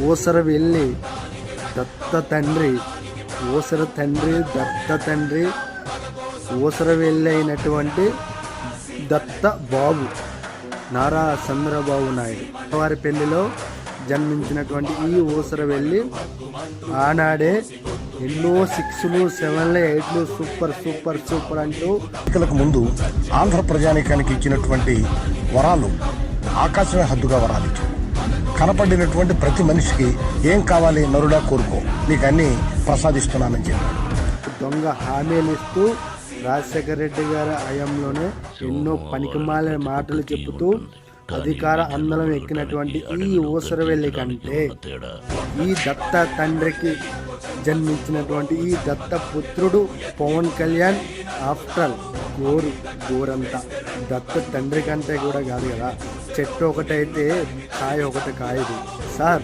ఊసర వెళ్ళి దత్త తండ్రి, ఊసర తండ్రి దత్త తండ్రి, ఊసర వెళ్ళి అయినటువంటి దత్త బాబు నారా చంద్రబాబు నాయుడు వారి పెళ్లిలో జన్మించినటువంటి ఈ ఊసర వెళ్ళి ఆనాడే ఎన్నో 6లు 7లు 8లు సూపర్ సూపర్ సూపర్ అంటూ ఎన్నికలకు ముందు ఆంధ్ర ప్రజానీకానికి ఇచ్చినటువంటి వరాలు ఆకాశమే హద్దుగా వరాలు ఇచ్చారు. కనపడినటువంటి ప్రతి మనిషికి ఏం కావాలి నరుడా కోరుకో, నీకు అన్నీ ప్రసాదిస్తున్నానని చెప్పాడు. దొంగ హామీలు ఇస్తూ రాజశేఖర రెడ్డి గారి హయాంలోనే ఎన్నో పనికిమాలిన మాటలు చెబుతూ అధికార అందలం ఎక్కినటువంటి ఈ ఊసరవెల్లి కంటే ఈ దత్త తండ్రికి జన్మించినటువంటి ఈ దత్త పుత్రుడు పవన్ కళ్యాణ్ ఆఫ్టర్ గోరంతా దత్త తండ్రి కంటే కూడా కాదు కదా. చెట్టు ఒకటైతే కాయ ఒకటి కాయదు సార్.